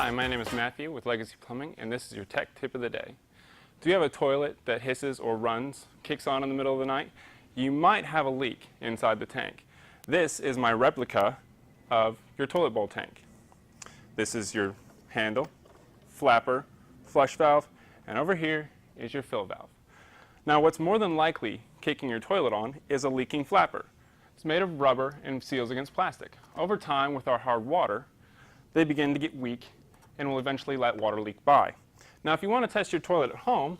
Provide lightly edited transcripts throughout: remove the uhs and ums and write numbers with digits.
Hi, my name is Matthew with Legacy Plumbing, and this is your tech tip of the day. Do you have a toilet that hisses or runs, kicks on in the middle of the night? You might have a leak inside the tank. This is my replica of your toilet bowl tank. This is your handle, flapper, flush valve, and over here is your fill valve. Now what's more than likely kicking your toilet on is a leaking flapper. It's made of rubber and seals against plastic. Over time, with our hard water, they begin to get weak and will eventually let water leak by. Now if you want to test your toilet at home,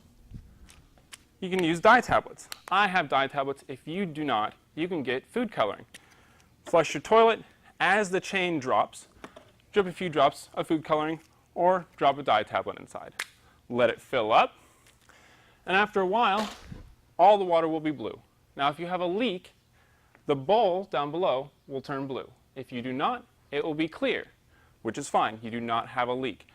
you can use dye tablets. I have dye tablets. If you do not, you can get food coloring. Flush your toilet. As the chain drops, drip a few drops of food coloring or drop a dye tablet inside. Let it fill up, and after a while, all the water will be blue. Now if you have a leak, the bowl down below will turn blue. If you do not, it will be clear, which is fine. You do not have a leak.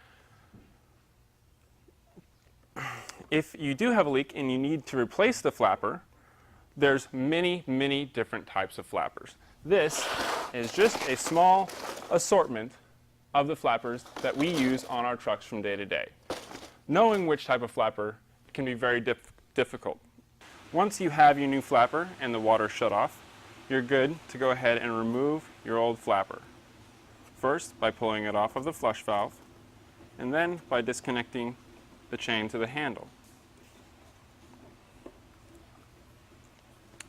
If you do have a leak and you need to replace the flapper, there's many different types of flappers. This is just a small assortment of the flappers that we use on our trucks from day to day. Knowing which type of flapper can be very difficult. Once you have your new flapper and the water shut off, you're good to go ahead and remove your old flapper. First, by pulling it off of the flush valve, and then by disconnecting the chain to the handle.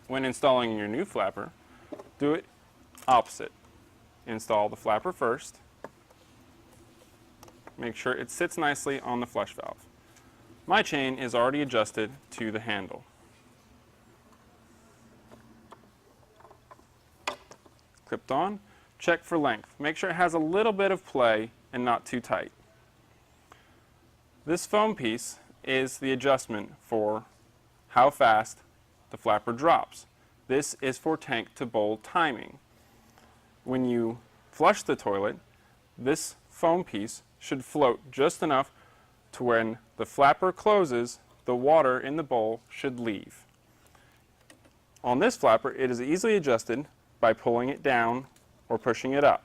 When installing your new flapper, do it opposite. Install the flapper first. Make sure it sits nicely on the flush valve. My chain is already adjusted to the handle. Clipped on. Check for length. Make sure it has a little bit of play and not too tight. This foam piece is the adjustment for how fast the flapper drops. This is for tank to bowl timing. When you flush the toilet, this foam piece should float just enough to when the flapper closes, the water in the bowl should leave. On this flapper, it is easily adjusted by pulling it down or pushing it up.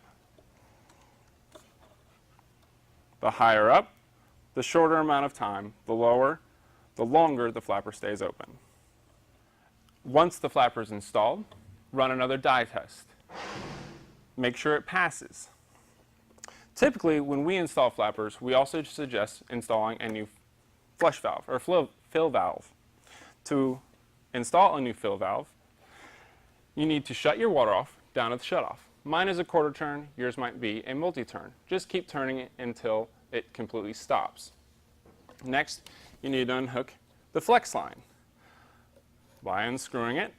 The higher up, the shorter amount of time, the lower, the longer the flapper stays open. Once the flapper is installed, run another dye test. Make sure it passes. Typically, when we install flappers, we also suggest installing a new flush valve or fill valve. To install a new fill valve, you need to shut your water off down at the shutoff. Mine is a quarter turn, yours might be a multi-turn. Just keep turning it until it completely stops. Next, you need to unhook the flex line by unscrewing it.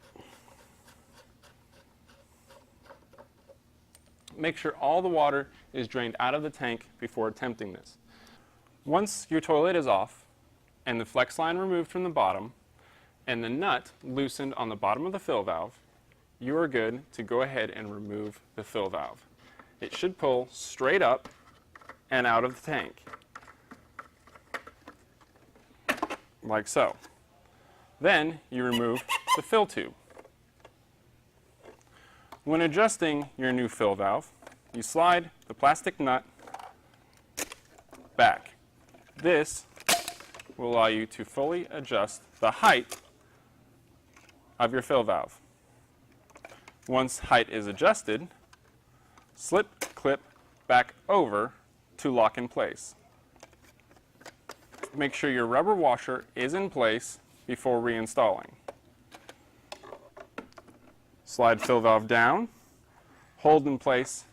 Make sure all the water is drained out of the tank before attempting this. Once your toilet is off and the flex line removed from the bottom and the nut loosened on the bottom of the fill valve, you are good to go ahead and remove the fill valve. It should pull straight up and out of the tank, like so. Then you remove the fill tube. When adjusting your new fill valve, you slide the plastic nut back. This will allow you to fully adjust the height of your fill valve. Once height is adjusted, slip clip back over to lock in place. Make sure your rubber washer is in place before reinstalling. Slide fill valve down, hold in place,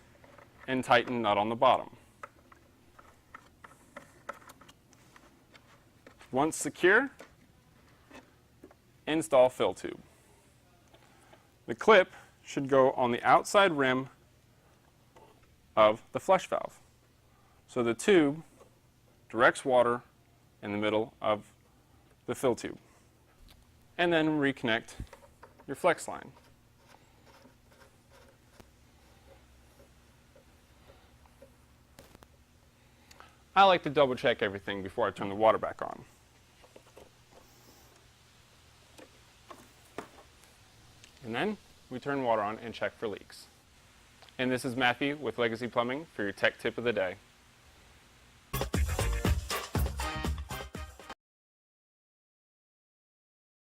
and tighten nut on the bottom. Once secure, install fill tube. The clip should go on the outside rim of the flush valve. So the tube directs water in the middle of the fill tube. And then reconnect your flex line. I like to double check everything before I turn the water back on. And then we turn water on and check for leaks. And this is Matthew with Legacy Plumbing for your tech tip of the day.